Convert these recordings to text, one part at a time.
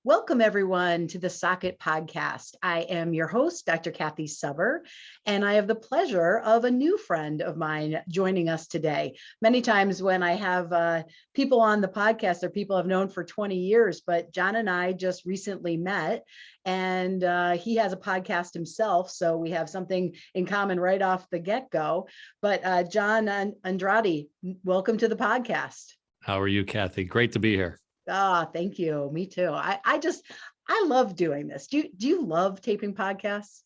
Welcome, everyone, to the Socket podcast. I am your host, Dr. Cathy Socket, and I have the pleasure of a new friend of mine joining us today. Many times when I have people on the podcast, they're people I've known for 20 years, but John and I just recently met, and he has a podcast himself, so we have something in common right off the get-go. But John Andrade, welcome to the podcast. How are you, Cathy? Great to be here. Thank you. Me too. I love doing this. Do you love taping podcasts?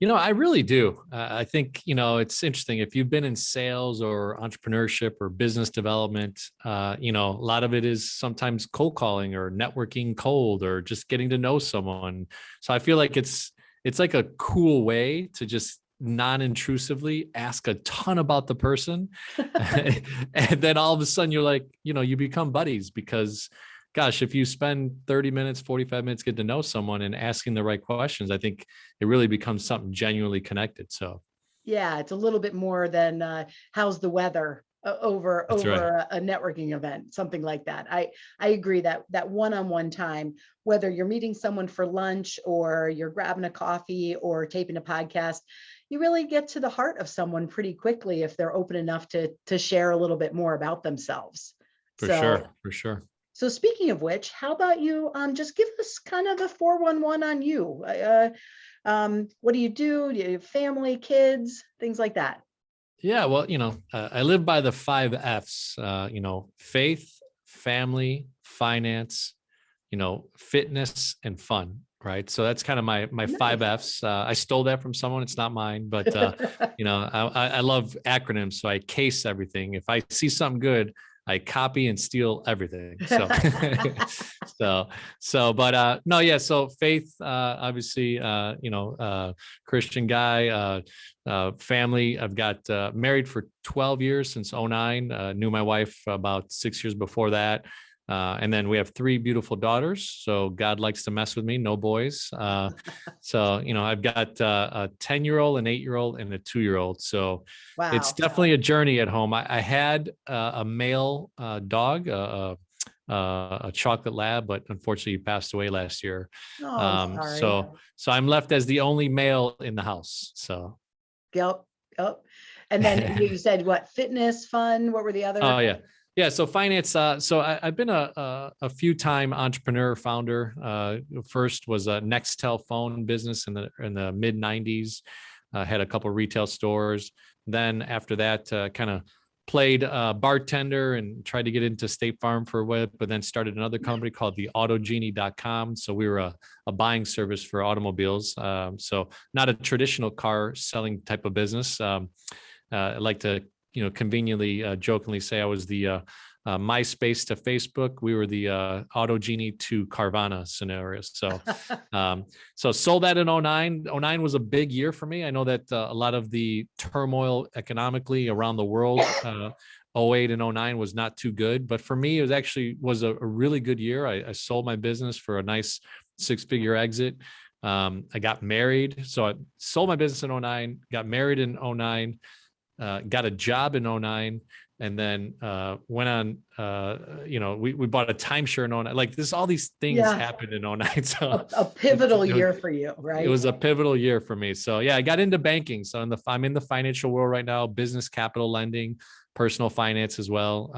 I really do. I think, it's interesting. If you've been in sales or entrepreneurship or business development, a lot of it is sometimes cold calling or networking cold or just getting to know someone. So I feel like it's like a cool way to just non-intrusively ask a ton about the person. And then all of a sudden you're like, you become buddies because gosh, if you spend 30 minutes, 45 minutes getting to know someone and asking the right questions, I think it really becomes something genuinely connected. So yeah, it's a little bit more than how's the weather over right. a networking event, something like that. I agree that one-on-one time, whether you're meeting someone for lunch or you're grabbing a coffee or taping a podcast, you really get to the heart of someone pretty quickly if they're open enough to share a little bit more about themselves. For sure. So speaking of which, how about you just give us kind of the 411 on you? What do you do? Do you have family, kids, things like that? Yeah, well, I live by the 5 F's, faith, family, finance, fitness and fun. Right. So that's kind of my Nice. 5 F's. I stole that from someone. It's not mine, but I love acronyms. So I case everything. If I see something good, I copy and steal everything. So, but no, yeah. So faith, obviously, Christian guy, family. I've got married for 12 years since 2009. Knew my wife about 6 years before that. And then we have 3 beautiful daughters. So God likes to mess with me, no boys. So, I've got a 10-year-old, an 8-year-old, and a 2-year-old. So wow. It's definitely a journey at home. I had a male dog, a chocolate lab, but unfortunately he passed away last year. Oh, I'm sorry. So I'm left as the only male in the house. So. Yep. And then you said what, fitness, fun? What were the other? Oh, yeah. Yeah. So finance. So I've been a few-time entrepreneur founder. First was a Nextel phone business in the mid 90s. Had a couple of retail stores. Then after that, kind of played bartender and tried to get into State Farm for a while, but then started another company called the AutoGenie.com. So we were a buying service for automobiles. So not a traditional car selling type of business. I like to conveniently, jokingly say I was the MySpace to Facebook. We were the AutoGenie to Carvana scenarios. So, so sold that in 2009. 2009 was a big year for me. I know that a lot of the turmoil economically around the world, 2008 and 2009 was not too good, but for me, it was a really good year. I sold my business for a nice 6-figure exit. I got married. So I sold my business in 2009, got married in 2009. Got a job in 2009 and then went on, we bought a timeshare in 2009. Like all these things happened in 2009. So a pivotal year for you, right? It was a pivotal year for me. So yeah, I got into banking. So I'm in the financial world right now, business capital lending, personal finance as well.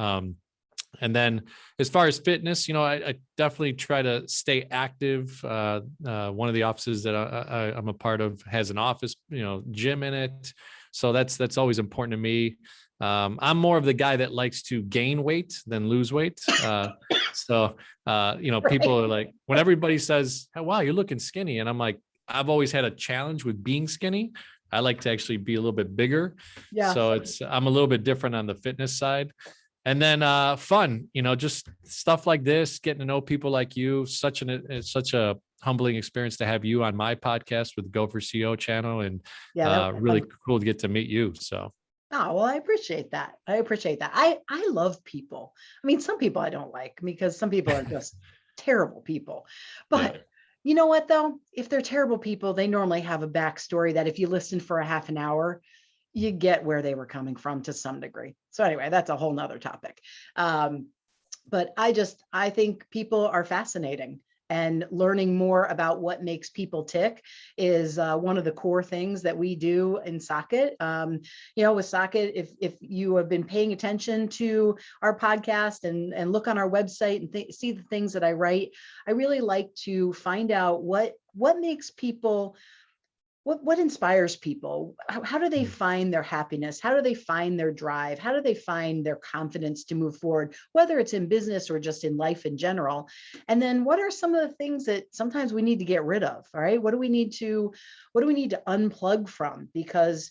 And then as far as fitness, I definitely try to stay active. One of the offices that I'm a part of has an office, gym in it. So that's always important to me. I'm more of the guy that likes to gain weight than lose weight. People are like, when everybody says, oh, wow, you're looking skinny. And I'm like, I've always had a challenge with being skinny. I like to actually be a little bit bigger. Yeah. So I'm a little bit different on the fitness side. And then fun, just stuff like this, getting to know people like you. It's such a humbling experience to have you on my podcast with Go for CEO channel, and really cool to get to meet you. So. Oh, well, I appreciate that. I love people. I mean, some people I don't like because some people are just terrible people. But you know what, though? If they're terrible people, they normally have a backstory that if you listen for a half an hour, you get where they were coming from to some degree. So anyway, that's a whole nother topic. But I think people are fascinating. and learning more about what makes people tick is one of the core things that we do in Socket. With Socket, if you have been paying attention to our podcast and look on our website and see the things that I write, I really like to find out what makes people, what inspires people. How do they find their happiness? How do they find their drive? How do they find their confidence to move forward, whether it's in business or just in life in general? And then what are some of the things that sometimes we need to get rid of? All right, what do we need to unplug from? Because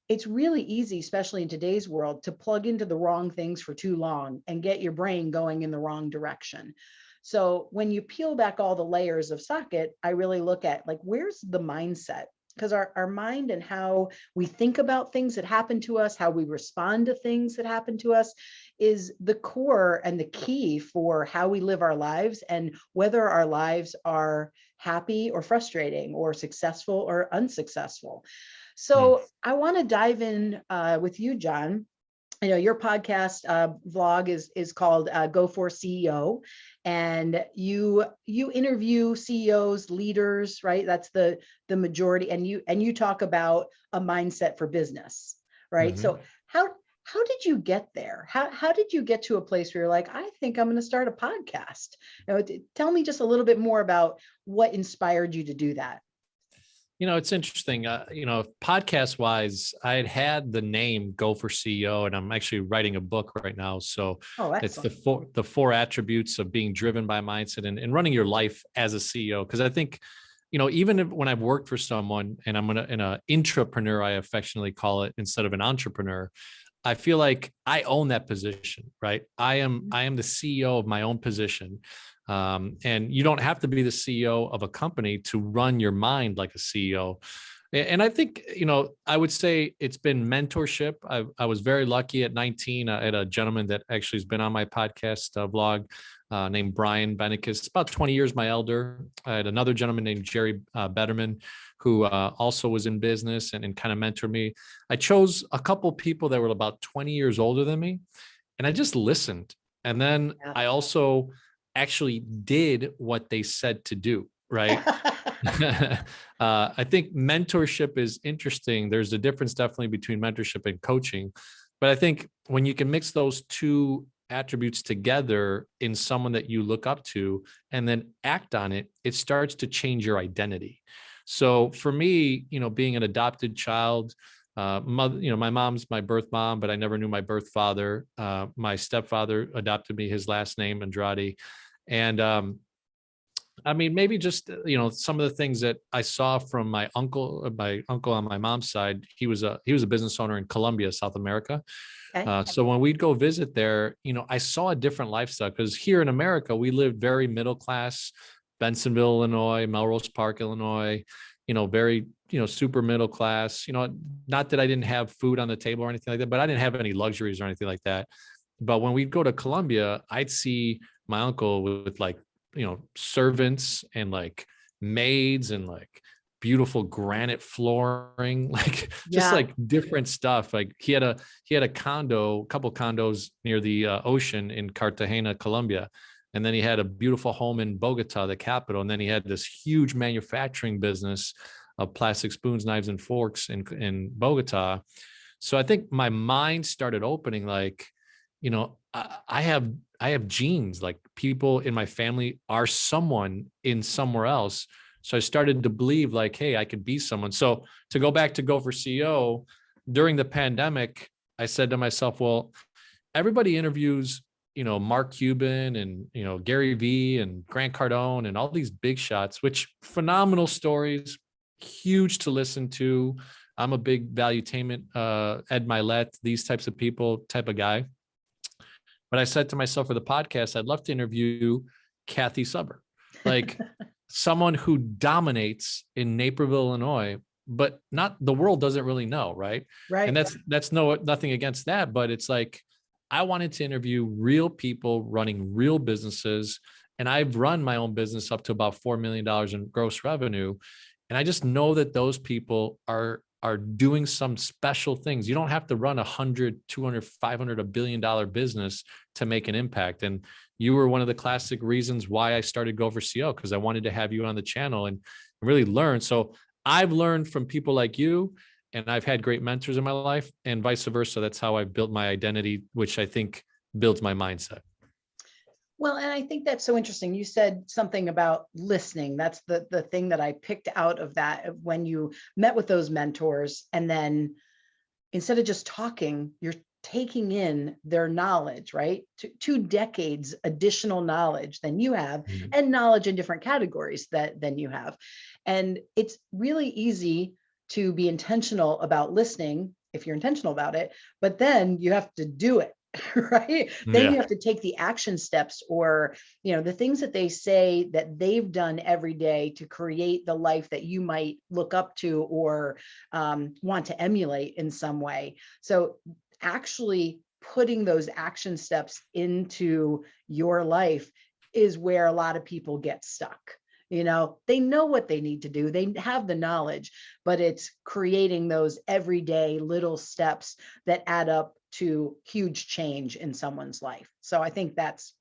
it's really easy, especially in today's world, to plug into the wrong things for too long and get your brain going in the wrong direction. So when you peel back all the layers of Socket, I really look at, like, where's the mindset? Because our mind and how we think about things that happen to us, how we respond to things that happen to us, is the core and the key for how we live our lives and whether our lives are happy or frustrating or successful or unsuccessful. So I want to dive in with you, John. Your podcast vlog is called Go For CEO, and you interview CEOs, leaders, right? That's the majority, and you talk about a mindset for business, right? Mm-hmm. So how did you get there? How did you get to a place where you're like, I think I'm going to start a podcast? Tell me just a little bit more about what inspired you to do that. It's interesting. Podcast wise, I had the name Go For CEO, and I'm actually writing a book right now. So it's the four attributes of being driven by mindset and running your life as a CEO. Because I think, even when I've worked for someone and I'm an intrapreneur, I affectionately call it, instead of an entrepreneur, I feel like I own that position, right? I am the CEO of my own position. And you don't have to be the CEO of a company to run your mind like a CEO. And I think, I would say it's been mentorship. I was very lucky at 19. I had a gentleman that actually has been on my podcast vlog named Brian Benicus, about 20 years my elder. I had another gentleman named Jerry Betterman, who also was in business and kind of mentored me. I chose a couple people that were about 20 years older than me, and I just listened. And then I also actually did what they said to do, right? I think mentorship is interesting. There's a difference definitely between mentorship and coaching. But I think when you can mix those two attributes together in someone that you look up to and then act on it, it starts to change your identity. So for me, being an adopted child, my mom's my birth mom, but I never knew my birth father. My stepfather adopted me, his last name, Andrade. And maybe just, some of the things that I saw from my uncle on my mom's side. He was a business owner in Colombia, South America. Okay. So when we'd go visit there, I saw a different lifestyle, because here in America, we lived very middle class, Bensenville, Illinois, Melrose Park, Illinois, very, super middle class, not that I didn't have food on the table or anything like that, but I didn't have any luxuries or anything like that. But when we'd go to Colombia, I'd see my uncle with like, servants and like maids and like beautiful granite flooring, like just like different stuff. Like he had a couple condos near the ocean in Cartagena, Colombia. And then he had a beautiful home in Bogota, the capital. And then he had this huge manufacturing business of plastic spoons, knives, and forks in Bogota. So I think my mind started opening, like, I have genes, like people in my family are someone in somewhere else. So I started to believe like, hey, I could be someone. So to go back to Go For CEO, during the pandemic, I said to myself, well, everybody interviews, Mark Cuban and, Gary Vee and Grant Cardone and all these big shots, which phenomenal stories, huge to listen to. I'm a big valuetainment, Ed Milet, these types of people type of guy. But I said to myself for the podcast, I'd love to interview Cathy Socket, like someone who dominates in Naperville, Illinois, but not the world doesn't really know, right? Right. And that's nothing against that, but it's like I wanted to interview real people running real businesses, and I've run my own business up to about $4 million in gross revenue, and I just know that those people are doing some special things. You don't have to run 100, 200, 500, $1 billion business to make an impact. And you were one of the classic reasons why I started Go for CO, because I wanted to have you on the channel and really learn. So I've learned from people like you, and I've had great mentors in my life, and vice versa. That's how I built my identity, which I think builds my mindset. Well, and I think that's so interesting. You said something about listening. That's the thing that I picked out of that, when you met with those mentors, and then instead of just talking, you're taking in their knowledge, right? 2 decades additional knowledge than you have, Mhm. and knowledge in different categories than you have. And it's really easy to be intentional about listening if you're intentional about it, but then you have to do it. Right, then you Yeah. have to take the action steps, or the things that they say that they've done every day to create the life that you might look up to, or want to emulate in some way. So actually putting those action steps into your life is where a lot of people get stuck. They know what they need to do, they have the knowledge, but it's creating those everyday little steps that add up to huge change in someone's life. So I think that's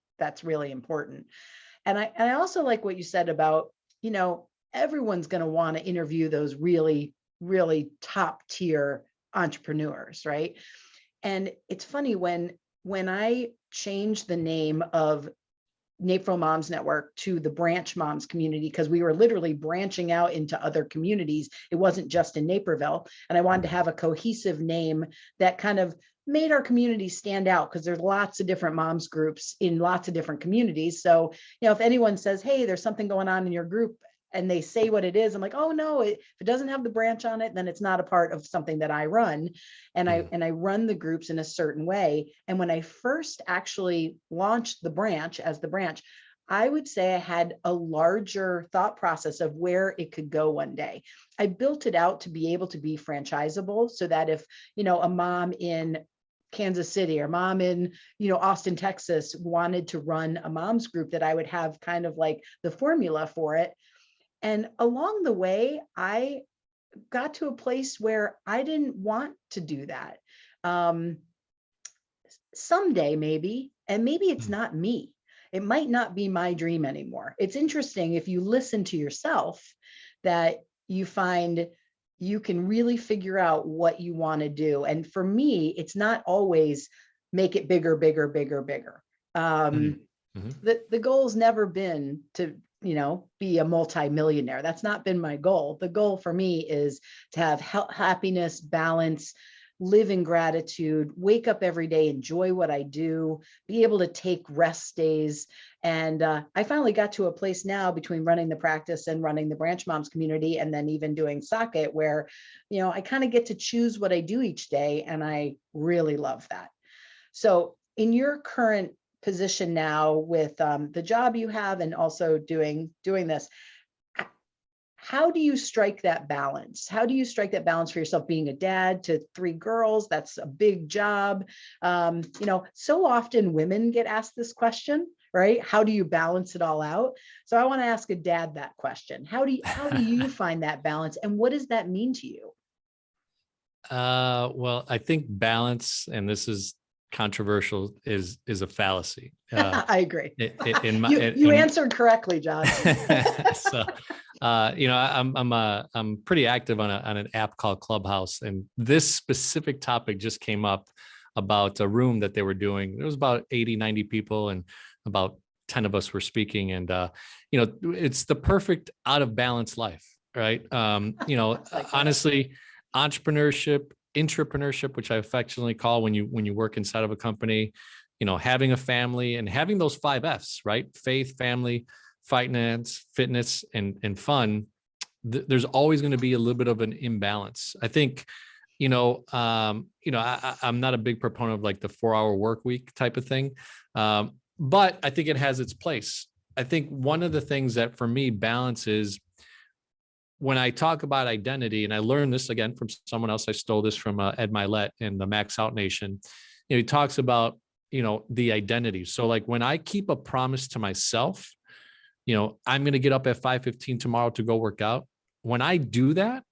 really important. And I also like what you said about, everyone's going to want to interview those really, really top tier entrepreneurs, right? And it's funny, when I changed the name of Naperville Moms Network to the Branch Moms community, because we were literally branching out into other communities. It wasn't just in Naperville. And I wanted to have a cohesive name that kind of made our community stand out, because there's lots of different moms groups in lots of different communities. So, if anyone says, hey, there's something going on in your group, and they say what it is, I'm like, oh no, if it doesn't have the branch on it, then it's not a part of something that I run. And I run the groups in a certain way. And when I first actually launched the branch as the branch, I would say I had a larger thought process of where it could go one day. I built it out to be able to be franchisable, so that if, a mom in Kansas City or mom in, Austin, Texas wanted to run a mom's group, that I would have kind of like the formula for it. And along the way, I got to a place where I didn't want to do that. Um, Someday, maybe, and maybe it's not me. It might not be my dream anymore. It's interesting, if you listen to yourself, that you find you can really figure out what you want to do. And for me, it's not always make it bigger, bigger, bigger, bigger. Mm-hmm. The goal's never been to, be a multi-millionaire. That's not been my goal. The goal for me is to have happiness, balance, live in gratitude, wake up every day, enjoy what I do, be able to take rest days. And I finally got to a place now, between running the practice and running the Branch Moms community, and then even doing Socket, where, I kind of get to choose what I do each day. And I really love that. So in your current position now, with the job you have, and also doing this, how do you strike that balance? How do you strike that balance for yourself, being a dad to 3 girls? That's a big job. So often women get asked this question, right? How do you balance it all out? So I want to ask a dad that question. How do you find that balance, and what does that mean to you? Well, I think balance, and this is controversial, is a fallacy. I agree. In my, you answered correctly, John. So, I'm pretty active on an app called Clubhouse, and this specific topic just came up about a room that they were doing. There was about 80, 90 people, and about 10 of us were speaking. And it's the perfect out of balance life, right? Honestly, entrepreneurship, intrapreneurship, which I affectionately call when you work inside of a company, having a family, and having those 5 F's, right? Faith, family, finance, fitness, and fun. There's always going to be a little bit of an imbalance. I think, I'm not a big proponent of like the 4-hour work week type of thing. But I think it has its place. I think one of the things that for me balance is, when I talk about identity, and I learned this again from someone else, I stole this from Ed Milet in the Max Out Nation. He talks about, the identity. So like, when I keep a promise to myself, I'm going to get up at 5:15 tomorrow to go work out. When I do that,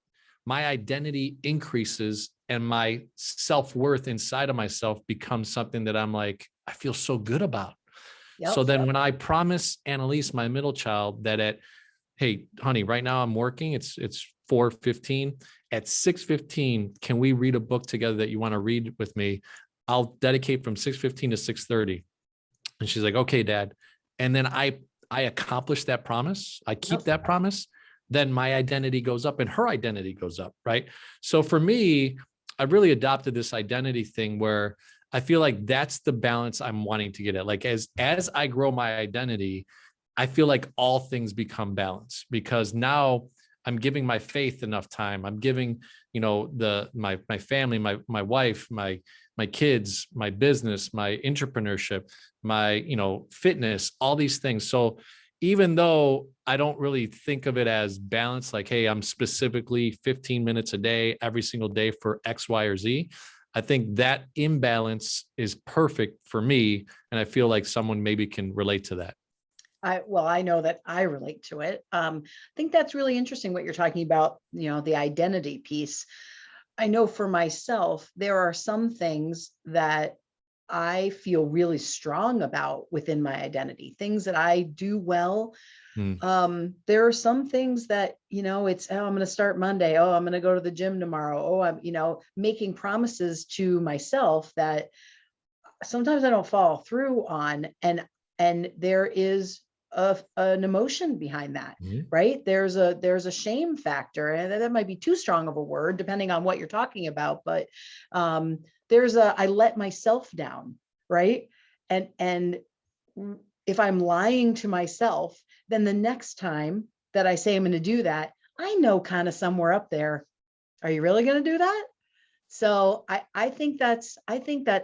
my identity increases, and my self-worth inside of myself becomes something that I'm like, I feel so good about. Yep. So then when I promise Annalise, my middle child, that hey, honey, right now I'm working. It's 4:15. At 6:15, can we read a book together that you want to read with me? I'll dedicate from 6:15 to 6:30. And she's like, okay, Dad. And then I accomplish that promise. I keep Yep. that promise. Then my identity goes up and her identity goes up. Right. So for me, I really adopted this identity thing where I feel like that's the balance I'm wanting to get at. Like as I grow my identity, I feel like all things become balanced because now I'm giving my faith enough time. I'm giving, my family, my wife, my kids, my business, my entrepreneurship, my, fitness, all these things. So even though I don't really think of it as balance, like, hey, I'm specifically 15 minutes a day, every single day for X, Y, or Z, I think that imbalance is perfect for me. And I feel like someone maybe can relate to that. I know that I relate to it. I think that's really interesting what you're talking about, the identity piece. I know for myself, there are some things that I feel really strong about within my identity, things that I do well. Mm. There are some things that, it's, oh, I'm going to start Monday. Oh, I'm going to go to the gym tomorrow. Oh, I'm, making promises to myself that sometimes I don't follow through on. And there is an emotion behind that, Mhm. right? There's a shame factor, and that might be too strong of a word depending on what you're talking about, but I let myself down, right? And if I'm lying to myself, then the next time that I say I'm going to do that, I know kind of somewhere up there, are you really going to do that? So I think that's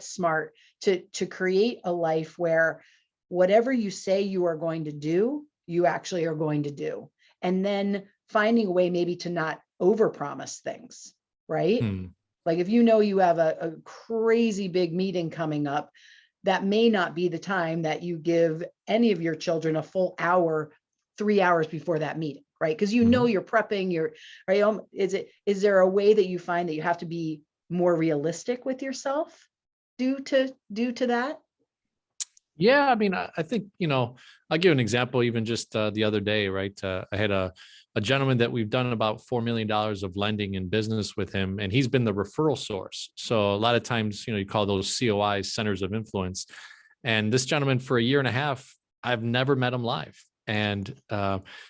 smart to create a life where whatever you say you are going to do, you actually are going to do. And then finding a way maybe to not overpromise things, right? Hmm. Like if you have a crazy big meeting coming up, that may not be the time that you give any of your children a full hour, 3 hours before that meeting, right? Because Mhm. you're prepping, you're right. Is there a way that you find that you have to be more realistic with yourself due to that? Yeah, I mean, I think, I'll give an example, even just the other day, right? I had a gentleman that we've done about $4 million of lending in business with him, and he's been the referral source. So a lot of times, you call those COIs, centers of influence. And this gentleman, for a year and a half, I've never met him live. And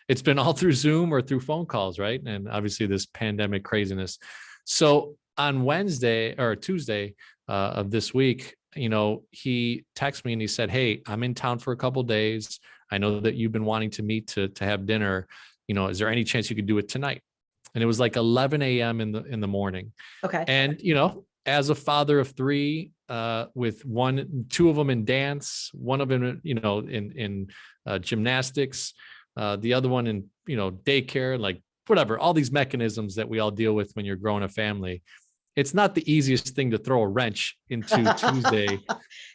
it's been all through Zoom or through phone calls, right? And obviously this pandemic craziness. So on Wednesday or Tuesday of this week, he texted me and he said, hey, I'm in town for a couple of days. I know that you've been wanting to meet to have dinner. Is there any chance you could do it tonight? And it was like 11 a.m. in the morning. Okay. And, as a father of three, with two of them in dance, one of them, in gymnastics, the other one in, daycare, like whatever, all these mechanisms that we all deal with when you're growing a family. It's not the easiest thing to throw a wrench into Tuesday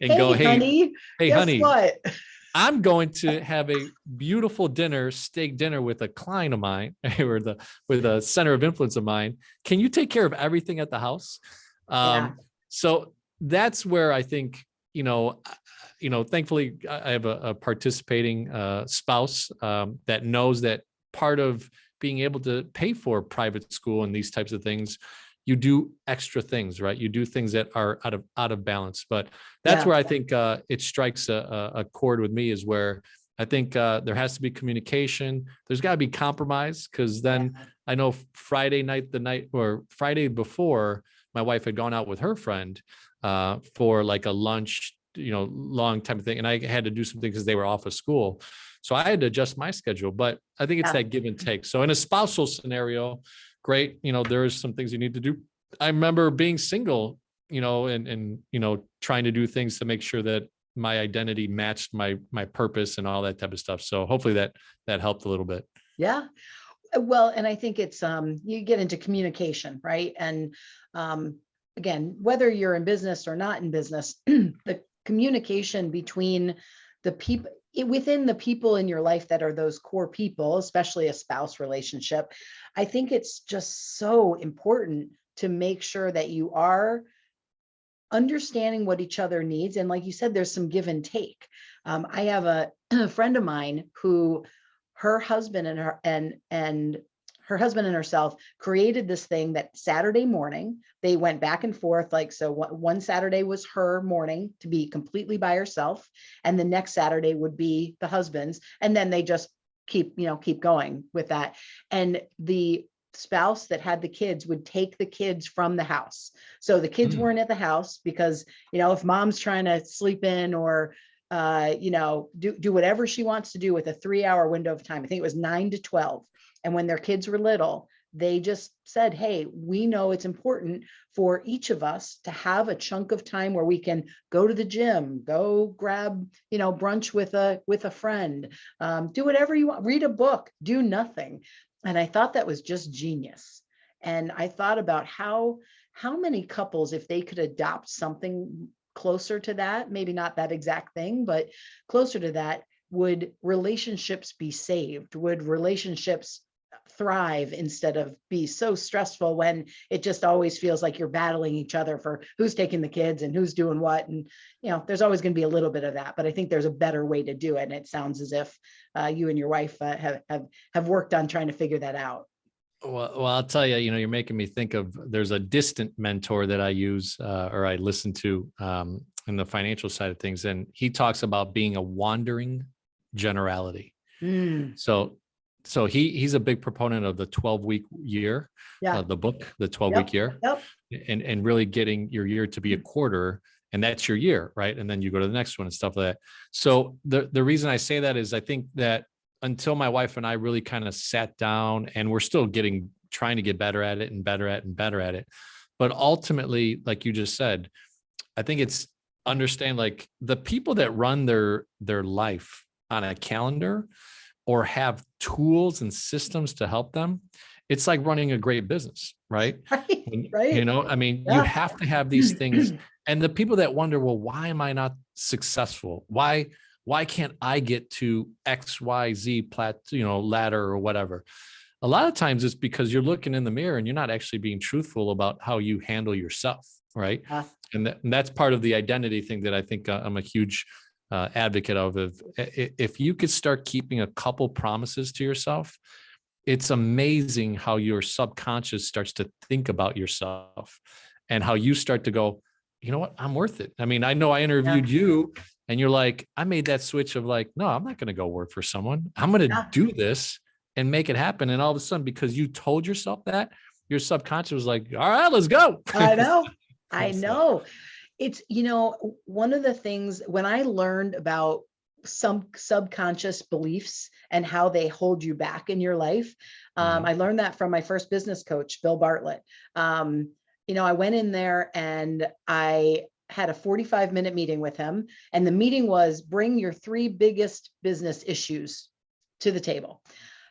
and go, Hey, hey, honey, hey, guess honey, what? I'm going to have a beautiful dinner, steak dinner with a client of mine, or with a center of influence of mine. Can you take care of everything at the house? Yeah. So that's where I think, thankfully I have a participating spouse that knows that part of being able to pay for private school and these types of things, you do extra things, right? You do things that are out of balance. But that's Yeah. where I think it strikes a chord with me, is where I think there has to be communication. There's got to be compromise, because Yeah. then I know Friday night, the night or Friday before, my wife had gone out with her friend for like a lunch, long time thing. And I had to do something because they were off of school. So I had to adjust my schedule, but I think it's Yeah. that give and take. So in a spousal scenario, great. There's some things you need to do. I remember being single, and trying to do things to make sure that my identity matched my purpose and all that type of stuff. So hopefully that helped a little bit. Yeah. Well, and I think it's you get into communication, right? And again, whether you're in business or not in business, the communication between the people within the people in your life that are those core people, especially a spouse relationship, I think it's just so important to make sure that you are understanding what each other needs. And like you said, there's some give and take. I have a friend of mine who her husband and her husband and herself created this thing that Saturday morning, they went back and forth. Like, so one Saturday was her morning to be completely by herself. And the next Saturday would be the husband's. And then they just keep going with that. And the spouse that had the kids would take the kids from the house. So the kids weren't at the house because, if mom's trying to sleep in or, do whatever she wants to do with a 3-hour window of time. I think it was 9 to 12. And when their kids were little, they just said, hey, we know it's important for each of us to have a chunk of time where we can go to the gym, go grab, brunch with a friend, do whatever you want, read a book, do nothing. And I thought that was just genius. And I thought about how many couples, if they could adopt something closer to that, maybe not that exact thing, but closer to that, would relationships be saved? Would relationships thrive instead of be so stressful when it just always feels like you're battling each other for who's taking the kids and who's doing what? And, there's always going to be a little bit of that, but I think there's a better way to do it. And it sounds as if you and your wife have worked on trying to figure that out. Well, I'll tell you, you're making me think of, there's a distant mentor that I use or I listen to in the financial side of things. And he talks about being a wandering generality. So he's a big proponent of the 12-week year, the book, the 12-week year, and really getting your year to be a quarter. And that's your year, right? And then you go to the next one and stuff like that. So the reason I say that is I think that until my wife and I really kind of sat down, and we're still trying to get better at it and better at it. But ultimately, like you just said, I think it's understand like the people that run their life on a calendar or have tools and systems to help them, it's like running a great business, right? Right. You have to have these things. And the people that wonder, well, why am I not successful? Why can't I get to XYZ ladder or whatever? A lot of times it's because you're looking in the mirror and you're not actually being truthful about how you handle yourself, right? And that's part of the identity thing that I think I'm a huge advocate of. If you could start keeping a couple promises to yourself, it's amazing how your subconscious starts to think about yourself and how you start to go, you know what, I'm worth it. I know I interviewed you and you're like, I made that switch of like, no, I'm not going to go work for someone. I'm going to do this and make it happen. And all of a sudden, because you told yourself that, your subconscious was like, all right, let's go. I know. It's, one of the things when I learned about some subconscious beliefs and how they hold you back in your life, I learned that from my first business coach, Bill Bartlett. I went in there and I had a 45-minute meeting with him. And the meeting was bring your 3 biggest business issues to the table.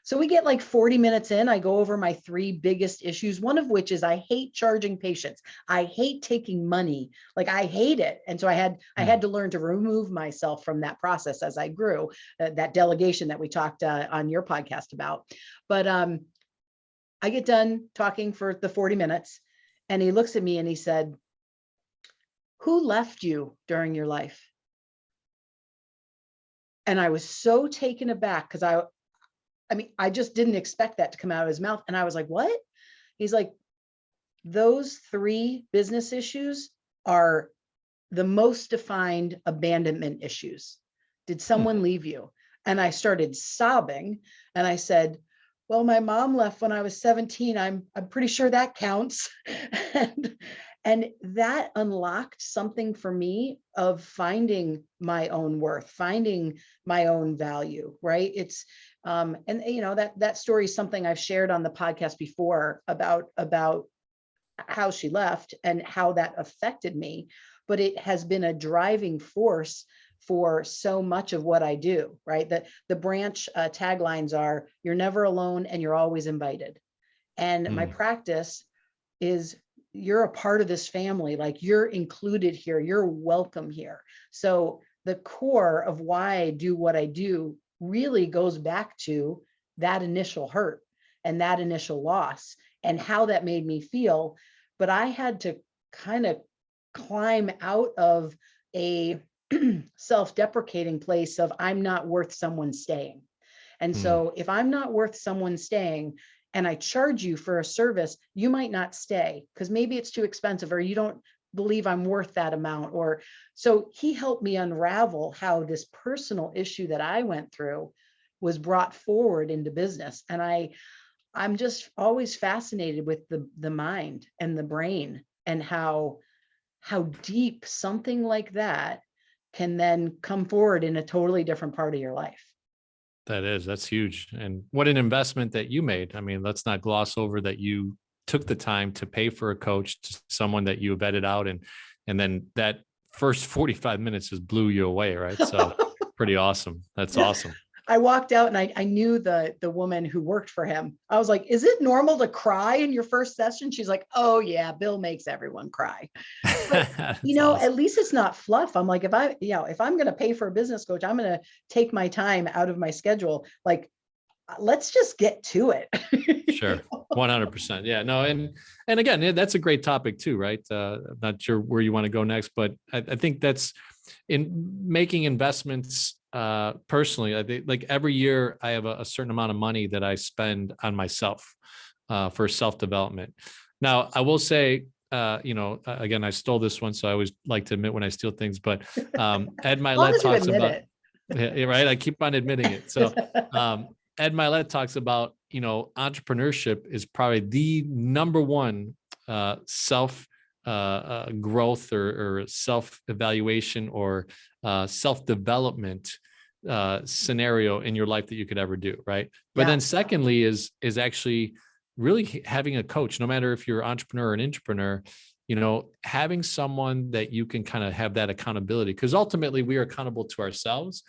So we get like 40 minutes in, I go over my 3 biggest issues, one of which is I hate charging patients. I hate taking money. Like I hate it. And so I had to learn to remove myself from that process as I grew, that delegation that we talked on your podcast about. But I get done talking for the 40 minutes and he looks at me and he said, who left you during your life? And I was so taken aback because I just didn't expect that to come out of his mouth. And I was like, what? He's like, those 3 business issues are the most defined abandonment issues. Did someone leave you? And I started sobbing and I said, well, my mom left when I was 17. I'm pretty sure that counts. And that unlocked something for me of finding my own worth, finding my own value, right? It's, that story is something I've shared on the podcast before about how she left and how that affected me, but it has been a driving force for so much of what I do, right? The branch taglines are, you're never alone and you're always invited. And my practice is, you're a part of this family, like you're included here, you're welcome here. So the core of why I do what I do really goes back to that initial hurt and that initial loss and how that made me feel. But I had to kind of climb out of a self-deprecating place of I'm not worth someone staying. And Mm, so if I'm not worth someone staying and I charge you for a service, you might not stay because maybe it's too expensive or you don't believe I'm worth that amount. Or so he helped me unravel how this personal issue that I went through was brought forward into business. And I'm just always fascinated with the mind and the brain and how deep something like that can then come forward in a totally different part of your life. that's huge. And what an investment that you made. I mean, let's not gloss over that you took the time to pay for a coach, someone that you vetted out, and then that first 45 minutes just blew you away, right? So pretty awesome. That's awesome. I walked out and I knew the woman who worked for him. I was like, is it normal to cry in your first session? She's like, oh yeah, Bill makes everyone cry. But That's awesome. at least it's not fluff. I'm like, if I'm going to pay for a business coach, I'm going to take my time out of my schedule. Like, let's just get to it. Sure. 100%. Yeah, no. And again, that's a great topic too, right? I'm not sure where you want to go next, but I think that's in making investments. Personally, I think like every year I have a certain amount of money that I spend on myself for self-development. Now, I will say, again, I stole this one, so I always like to admit when I steal things, but Ed As long Milet as you talks admit about, it. yeah, right. I keep on admitting it. So Ed Milet talks about, entrepreneurship is probably the number one self growth or self evaluation or self development scenario in your life that you could ever do, right? But then Yeah. secondly is actually really having a coach, no matter if you're an entrepreneur or an intrapreneur, having someone that you can kind of have that accountability, because ultimately we are accountable to ourselves.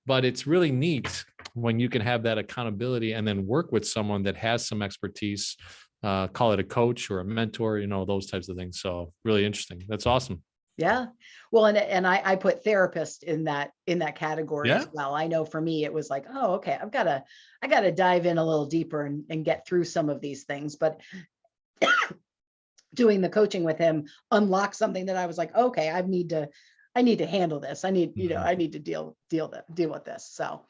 But it's really neat when you can have that accountability and then work with someone that has some expertise, call it a coach or a mentor, those types of things. So really interesting. That's awesome. Yeah. Well, and I put therapist in that category Yeah. as well. I know for me, it was like, oh, okay, I gotta dive in a little deeper and get through some of these things. But doing the coaching with him unlocked something that I was like, okay, I need to handle this. Mhm. I need to deal with this. So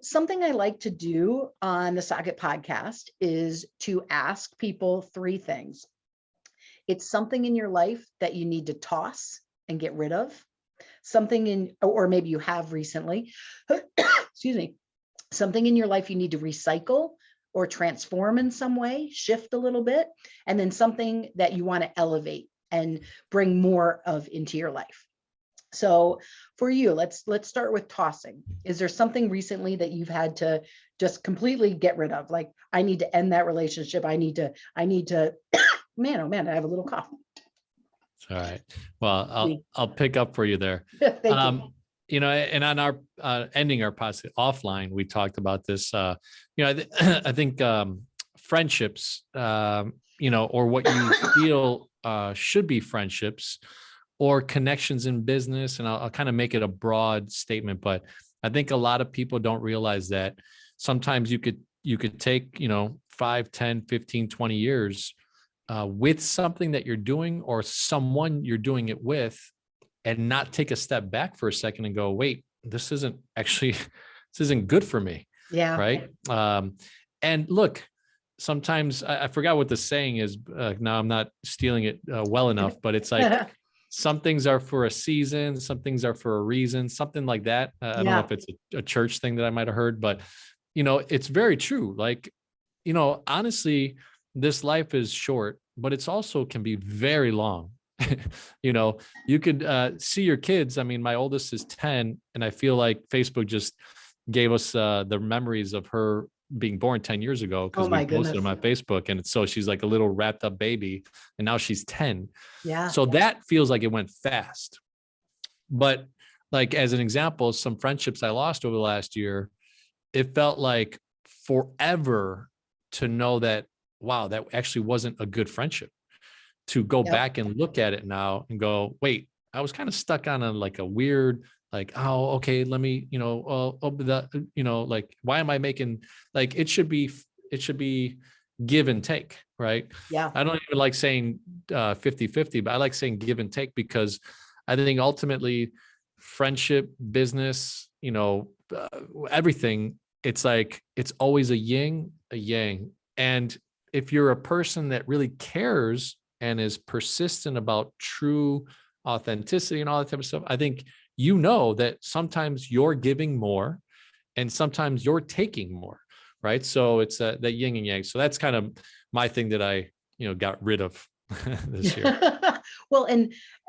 something I like to do on the Socket podcast is to ask people three things. It's something in your life that you need to toss and get rid of, something or maybe you have recently, excuse me, something in your life you need to recycle or transform in some way, shift a little bit, and then something that you want to elevate and bring more of into your life. So for you, let's start with tossing. Is there something recently that you've had to just completely get rid of? Like, I need to end that relationship. I need to, man, oh man, I have a little cough. All right. Well, I'll Me. I'll pick up for you there. Thank you. And on our ending our podcast offline, we talked about this. I think friendships, or what you feel should be friendships or connections in business, and I'll kind of make it a broad statement, but I think a lot of people don't realize that sometimes you could take 5, 10, 15, 20 years with something that you're doing or someone you're doing it with, and not take a step back for a second and go, wait, this isn't actually, this isn't good for me. Yeah. Right. And look, sometimes I forgot what the saying is. Now I'm not stealing it well enough, but it's like, some things are for a season, some things are for a reason, something like that. I don't know Yeah. if it's a church thing that I might have heard, but it's very true. Like, honestly, this life is short, but it's also can be very long. you know, you could see your kids. I mean, my oldest is 10, and I feel like Facebook just gave us the memories of her being born 10 years ago Oh because we my posted them goodness. on Facebook. And so she's like a little wrapped up baby, and now she's 10. Yeah. So that feels like it went fast. But like, as an example, some friendships I lost over the last year, it felt like forever to know that, wow, that actually wasn't a good friendship. To go Yep. back and look at it now and go, wait, I was kind of stuck on like a weird, like, oh, okay, let me, like, why am I making, like, it should be give and take, right? Yeah. I don't even like saying 50-50, but I like saying give and take, because I think ultimately friendship, business, everything, it's like, it's always a yin, a yang. And if you're a person that really cares and is persistent about true authenticity and all that type of stuff, I think that sometimes you're giving more and sometimes you're taking more, right? So it's that yin and yang. So that's kind of my thing that I, got rid of this year. Well,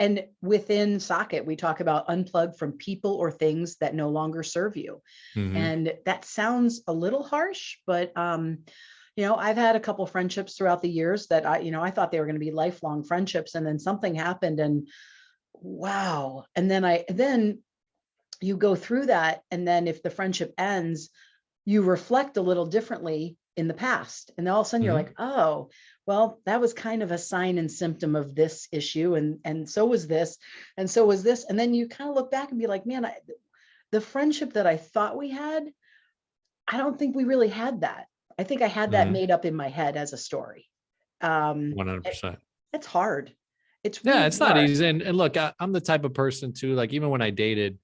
and within Socket, we talk about unplug from people or things that no longer serve you. Mm-hmm. And that sounds a little harsh, but I've had a couple friendships throughout the years that I thought they were going to be lifelong friendships, and then something happened, and wow. And then you go through that, and then if the friendship ends, you reflect a little differently in the past, and then all of a sudden you're like, oh, well, that was kind of a sign and symptom of this issue, and so was this, and so was this, and then you kind of look back and be like, man, the friendship that I thought we had, I don't think we really had that. I think I had that made up in my head as a story. 100%. It's hard. It's Yeah, really it's not hard. easy. And look, I'm the type of person too, like even when I dated,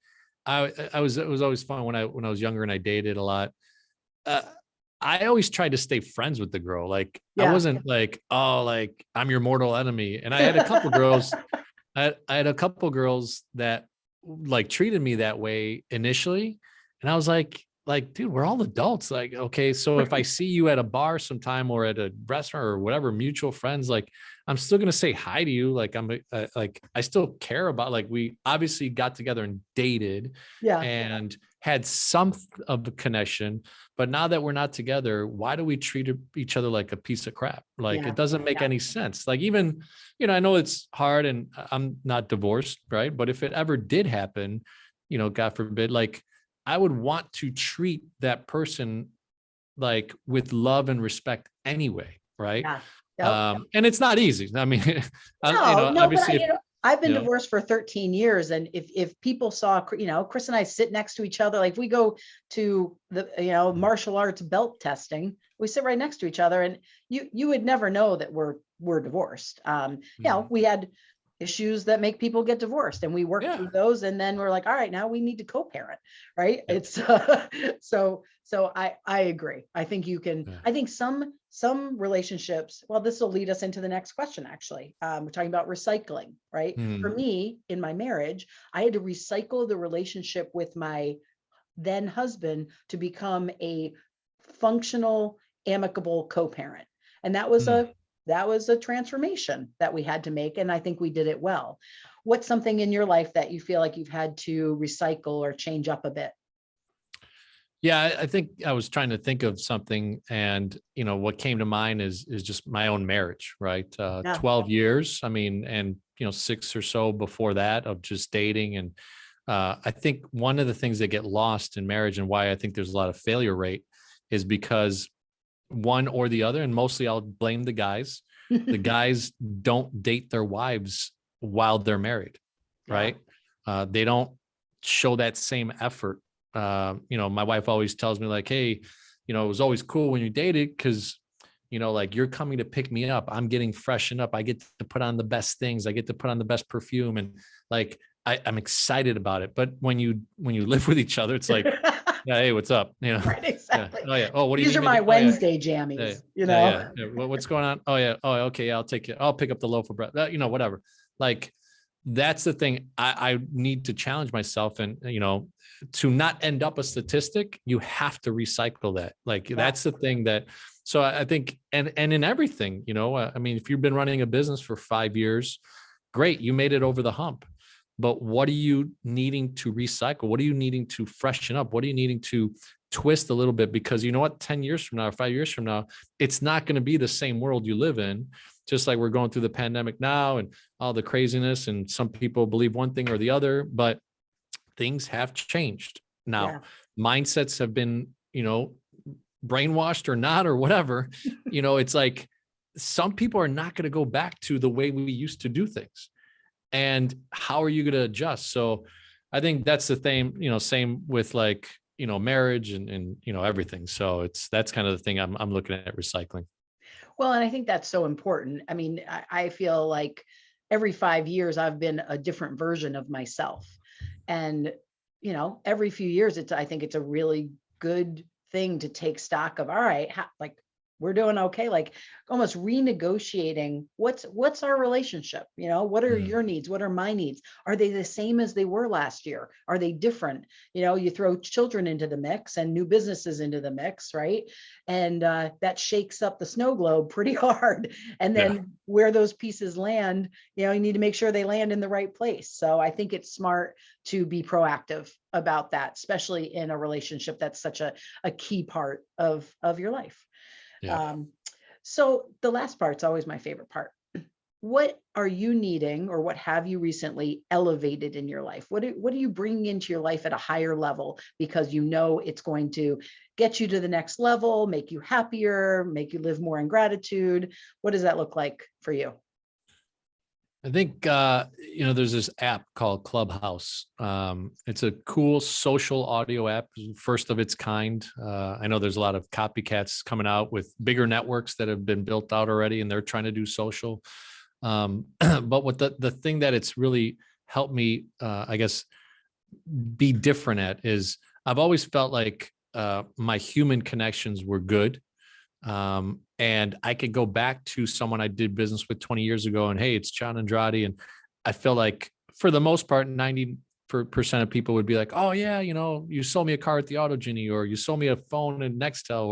it was always fun when I was younger and I dated a lot. I always tried to stay friends with the girl. Like I wasn't like, oh, like I'm your mortal enemy. And I had a couple girls, I had a couple girls that like treated me that way initially. And I was like, dude, we're all adults. Like, okay, so if I see you at a bar sometime or at a restaurant or whatever, mutual friends, like I'm still going to say hi to you. Like like I still care about, like we obviously got together and dated and had some of a connection, but now that we're not together, why do we treat each other like a piece of crap? Like it doesn't make any sense. Like even, I know it's hard and I'm not divorced, right? But if it ever did happen, God forbid, like I would want to treat that person like with love and respect anyway, right? And it's not easy. I mean, obviously, but I've been divorced for 13 years, and if people saw, Chris and I sit next to each other, like we go to the martial arts belt testing, we sit right next to each other, and you would never know that we're divorced. We had issues that make people get divorced, and we worked through those, and then we're like, all right, now we need to co-parent, right? It's so I agree. I think you can. I think some relationships. Well, this will lead us into the next question. Actually, we're talking about recycling, right? For me, in my marriage, I had to recycle the relationship with my then husband to become a functional, amicable co-parent, and that was a transformation that we had to make, and I think we did it well. What's something in your life that you feel like you've had to recycle or change up a bit? Yeah, I think I was trying to think of something, and what came to mind is just my own marriage, right? 12 years. I mean, and 6 or so before that of just dating. And I think one of the things that get lost in marriage and why I think there's a lot of failure rate is because one or the other, and mostly I'll blame the guys. The guys don't date their wives while they're married, right? They don't show that same effort. My wife always tells me like, hey, it was always cool when you dated because, like you're coming to pick me up. I'm getting freshened up. I get to put on the best things. I get to put on the best perfume. And like, I'm excited about it. But when you live with each other, it's like, yeah, hey, what's up? Right, exactly. Oh yeah. Oh, what do you These need are me my to do? Wednesday jammies, Yeah. What's going on? Oh yeah. Oh, okay. I'll take it. I'll pick up the loaf of bread. Whatever. Like, that's the thing. I need to challenge myself, and to not end up a statistic, you have to recycle that. Like that's the thing that. So I think, and in everything, I mean, if you've been running a business for 5 years, great, you made it over the hump. But what are you needing to recycle? What are you needing to freshen up? What are you needing to twist a little bit? Because you know what, 10 years from now, or 5 years from now, it's not going to be the same world you live in. Just like we're going through the pandemic now and all the craziness, and some people believe one thing or the other, but things have changed. Now, mindsets have been, brainwashed or not, or whatever. It's like some people are not going to go back to the way we used to do things. And how are you going to adjust? So I think that's the thing, same with like, marriage and everything. So that's kind of the thing I'm looking at recycling. Well, and I think that's so important. I mean, I feel like every 5 years I've been a different version of myself. And, every few years I think it's a really good thing to take stock of, all right, like we're doing okay, like almost renegotiating what's our relationship, what are Mm, your needs? What are my needs? Are they the same as they were last year? Are they different? You throw children into the mix and new businesses into the mix, right? And that shakes up the snow globe pretty hard. And yeah. then where those pieces land, you need to make sure they land in the right place. So I think it's smart to be proactive about that, especially in a relationship that's such a key part of your life. Yeah. Um, so the last part's always my favorite part. What are you needing, or what have you recently elevated in your life? What are you bringing into your life at a higher level because it's going to get you to the next level, make you happier, make you live more in gratitude? What does that look like for you? I think there's this app called Clubhouse. It's a cool social audio app, first of its kind. I know there's a lot of copycats coming out with bigger networks that have been built out already, and they're trying to do social. But what the thing that it's really helped me, I guess, be different at is I've always felt like my human connections wwere good. And I could go back to someone I did business with 20 years ago and, hey, it's John Andrade. And I feel like for the most part, 90% of people would be like, oh yeah, you sold me a car at the Auto Genie, or you sold me a phone in Nextel,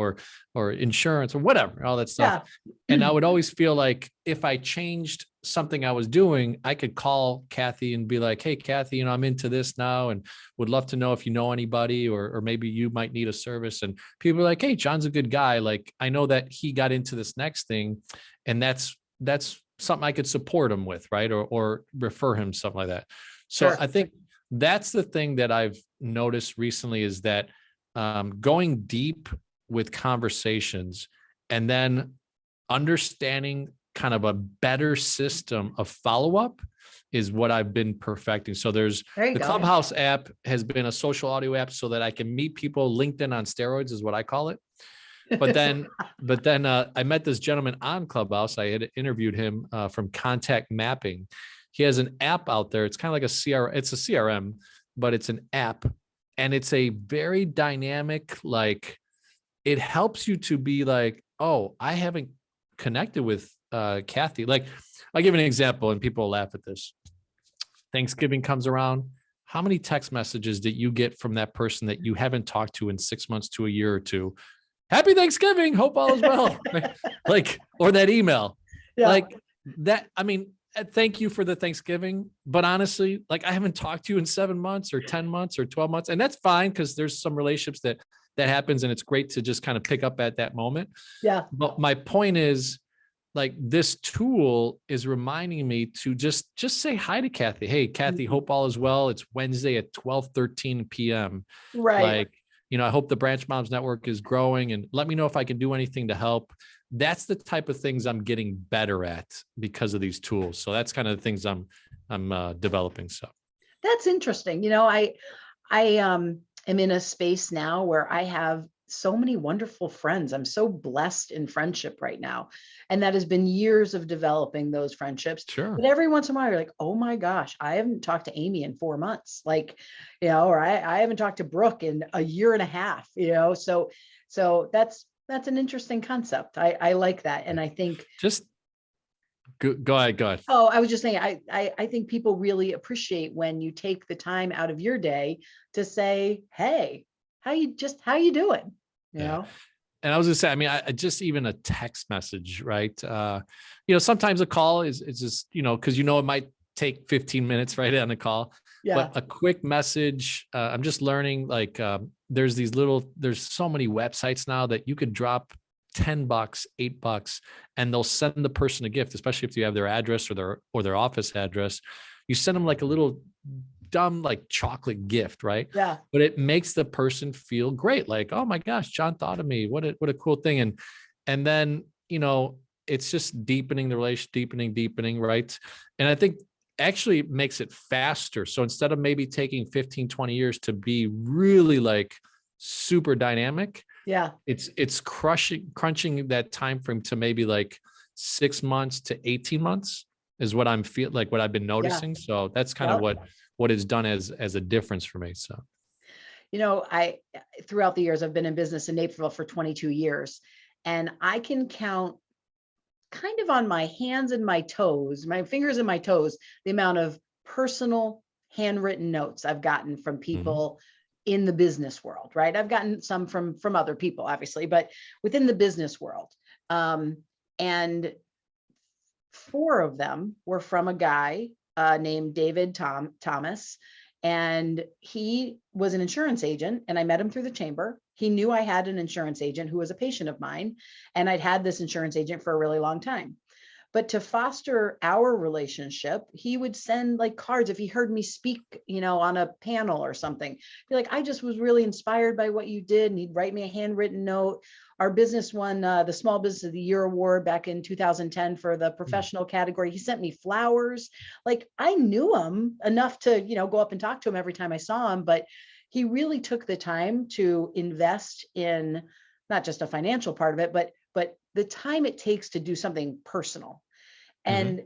or insurance, or whatever, all that stuff. Yeah. And I would always feel like if I changed something I was doing, I could call Cathy and be like, hey, Cathy, I'm into this now and would love to know if you know anybody, or maybe you might need a service. And people are like, hey, John's a good guy. Like, I know that he got into this next thing, and that's something I could support him with, right? Or refer him, something like that. So Sure. I think that's the thing that I've noticed recently, is that going deep with conversations, and then understanding kind of a better system of follow-up is what I've been perfecting. So there's There you the go. Clubhouse app has been a social audio app so that I can meet people. LinkedIn on steroids is what I call it. But then I met this gentleman on Clubhouse. I had interviewed him from Contact Mapping. He has an app out there. It's kind of like it's a CRM, but it's an app, and it's a very dynamic, like, it helps you to be like, oh, I haven't connected with Cathy. Like, I'll give an example, and people laugh at this. Thanksgiving comes around. How many text messages did you get from that person that you haven't talked to in 6 months to a year or two? Happy Thanksgiving. Hope all is well. Like, or that email. Yeah. Like that. I mean, thank you for the Thanksgiving. But honestly, like, I haven't talked to you in 7 months or 10 months or 12 months. And that's fine, because there's some relationships that happens, and it's great to just kind of pick up at that moment. Yeah. But my point is, like, this tool is reminding me to just say hi to Cathy. Hey, Cathy, hope all is well. It's Wednesday at 12:13 p.m. Right. Like, I hope the Branch Moms Network is growing, and let me know if I can do anything to help. That's the type of things I'm getting better at because of these tools. So that's kind of the things I'm developing. So That's interesting. I am in a space now where I have so many wonderful friends. I'm so blessed in friendship right now. And that has been years of developing those friendships. sure. But every once in a while, you're like, oh my gosh, I haven't talked to Amy in 4 months. Like, or I haven't talked to Brooke in a year and a half, so that's an interesting concept. I like that. And I think, Just go ahead. Go ahead. oh, I was just saying, I think people really appreciate when you take the time out of your day to say, hey, how you doing? Yeah. And I was gonna say, I mean, I just, even a text message, right? Sometimes a call is just, because it might take 15 minutes right on the call, Yeah. but a quick message. I'm just learning, like, there's so many websites now that you could drop $10, $8, and they'll send the person a gift, especially if you have their address or their office address. You send them like a little dumb, like, chocolate gift, right? Yeah. But it makes the person feel great, like, oh my gosh, John thought of me. What a cool thing. And then it's just deepening the relationship, deepening, right? And I think actually it makes it faster. So instead of maybe taking 15, 20 years to be really, like, super dynamic, Yeah. It's crunching that time frame to maybe like 6 months to 18 months is what what I've been Yeah. noticing. So that's kind of Yep. what it's done as a difference for me. So I throughout the years, I've been in business in Naperville for 22 years, and I can count kind of on my hands and my toes, my fingers and my toes, the amount of personal handwritten notes I've gotten from mhm. people in the business world, right? I've gotten some from other people, obviously, but within the business world. And 4 of them were from a guy named David Thomas. And he was an insurance agent, and I met him through the chamber. He knew I had an insurance agent who was a patient of mine, and I'd had this insurance agent for a really long time. But to foster our relationship, he would send like cards if he heard me speak, on a panel or something. Be like, I just was really inspired by what you did. And he'd write me a handwritten note. Our business won the Small Business of the Year award back in 2010 for the professional category. He sent me flowers. Like, I knew him enough to, go up and talk to him every time I saw him, but he really took the time to invest in not just a financial part of it, but the time it takes to do something personal. Mhm. And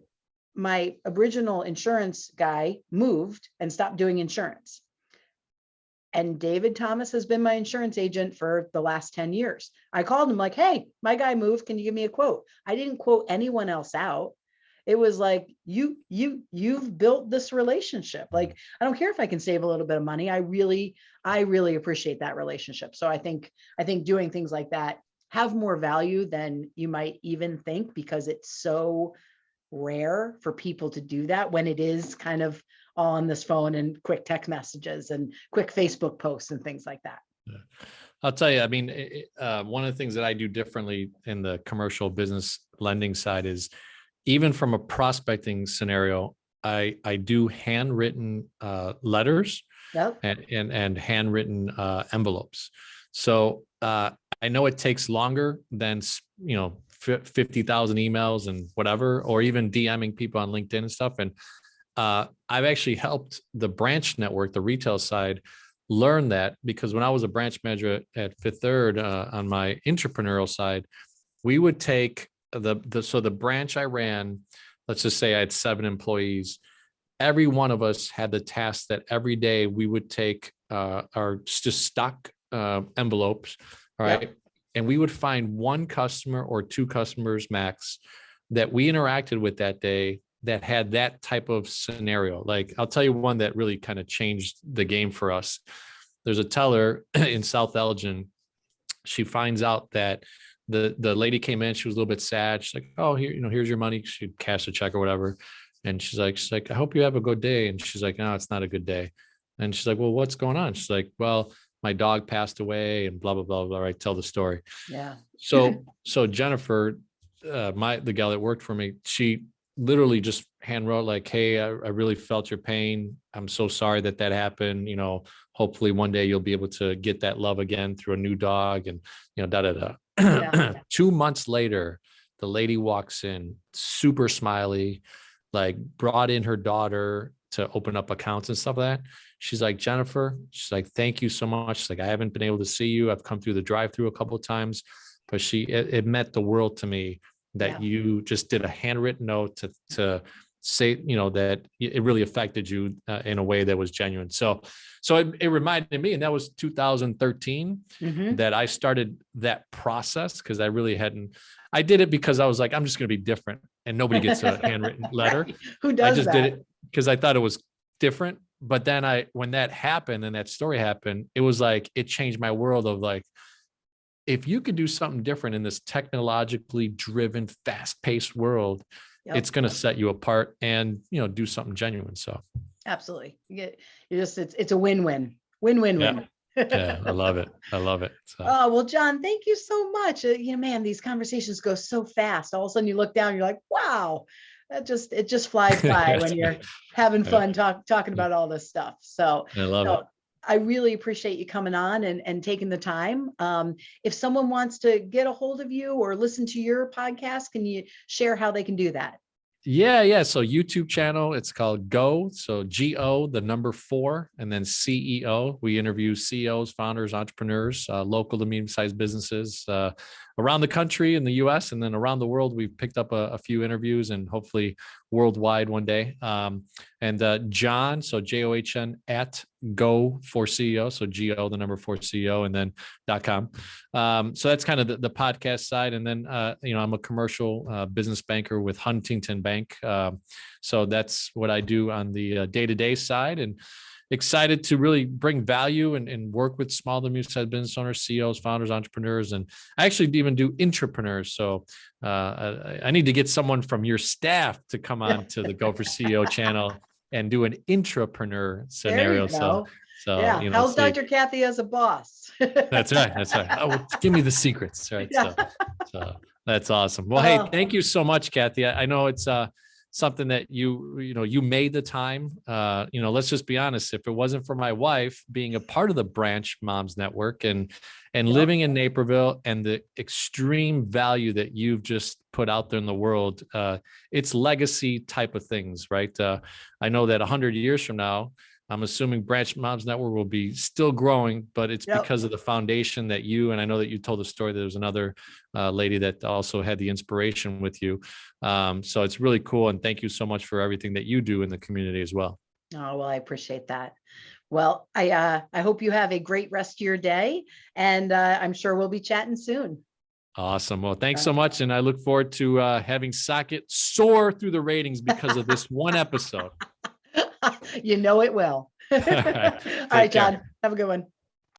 my original insurance guy moved and stopped doing insurance. And David Thomas has been my insurance agent for the last 10 years. I called him like, hey, my guy moved. Can you give me a quote? I didn't quote anyone else out. It was like, you've built this relationship. Like, I don't care if I can save a little bit of money. I really appreciate that relationship. So I think doing things like that have more value than you might even think, because it's so rare for people to do that when it is kind of all on this phone and quick text messages and quick Facebook posts and things like that. Yeah. I'll tell you, I mean, one of the things that I do differently in the commercial business lending side is, even from a prospecting scenario, I do handwritten letters Yep. and handwritten envelopes. So I know it takes longer than 50,000 emails and whatever, or even DMing people on LinkedIn and stuff. And I've actually helped the branch network, the retail side, learn that, because when I was a branch manager at Fifth Third on my entrepreneurial side, we would take the branch I ran. Let's just say I had 7 employees. Every one of us had the task that every day we would take our just stock envelopes, all right, Yep. and we would find 1 customer or 2 customers max that we interacted with that day that had that type of scenario. Like, I'll tell you one that really kind of changed the game for us. There's a teller in South Elgin. She finds out that the lady came in. She was a little bit sad. She's like, "Oh, here's your money." She cashed a check or whatever. And she's like, "I hope you have a good day." And she's like, "No, it's not a good day." And she's like, "Well, what's going on?" She's like, "Well, my dog passed away," and blah, blah, blah, blah. Right. Tell the story. Yeah. So Jennifer, the gal that worked for me, she literally just hand wrote like, "Hey, I really felt your pain. I'm so sorry that happened. Hopefully one day you'll be able to get that love again through a new dog." And da da Yeah. da. 2 months later, the lady walks in, super smiley, like brought in her daughter to open up accounts and stuff like that. She's like, "Jennifer," she's like, "thank you so much." She's like, "I haven't been able to see you. I've come through the drive-through a couple of times, but it meant the world to me that Yeah. you just did a handwritten note to say, that it really affected you in a way that was genuine." So it reminded me, and that was 2013 Mm-hmm. that I started that process, because I did it because I was like, I'm just going to be different, and nobody gets a handwritten letter. Right. Who I does just did that? it because I thought it was different. But then when that happened and that story happened, it was like, it changed my world of like, if you could do something different in this technologically driven, fast-paced world, Yep. it's going to set you apart and, do something genuine. So, Absolutely. It's a win-win. Win-win-win. yeah, I love it. I love it. So, Oh, well, John, thank you so much. Man, these conversations go so fast. All of a sudden you look down, you're like, wow, it just flies by when you're having fun talking about all this stuff. So, I love it. so I really appreciate you coming on and taking the time. If someone wants to get a hold of you or listen to your podcast, can you share how they can do that? Yeah. So YouTube channel, it's called Go. So GO, the number 4, and then CEO. We interview CEOs, founders, entrepreneurs, local to medium-sized businesses around the country in the US, and then around the world. We've picked up a few interviews and hopefully worldwide one day. And John, so JOHN at Go for CEO. So GO, the number 4 CEO, and then .com. So that's kind of the podcast side. And then, I'm a commercial business banker with Huntington Bank. So that's what I do on the day-to-day side, and excited to really bring value and work with small to medium-sized business owners, CEOs, founders, entrepreneurs. And I actually even do intrapreneurs. So I need to get someone from your staff to come on to the Go for CEO channel and do an intrapreneur scenario. So, yeah. How's Dr. Cathy as a boss? That's right. Oh, give me the secrets. Right. Yeah. So that's awesome. Well, hey, thank you so much, Cathy. I know it's something that you made the time. Let's just be honest. If it wasn't for my wife being a part of the Branch Moms Network and living in Naperville and the extreme value that you've just put out there in the world, it's legacy type of things, right? I know that 100 years from now, I'm assuming Branch Moms Network will be still growing, but it's because of the foundation that and I know that you told the story that there was another lady that also had the inspiration with you. So it's really cool. And thank you so much for everything that you do in the community as well. Oh, well, I appreciate that. Well, I hope you have a great rest of your day, and I'm sure we'll be chatting soon. Awesome. Well, thanks so much. And I look forward to having Socket soar through the ratings because of this one episode. You know it will. All right, John. Have a good one.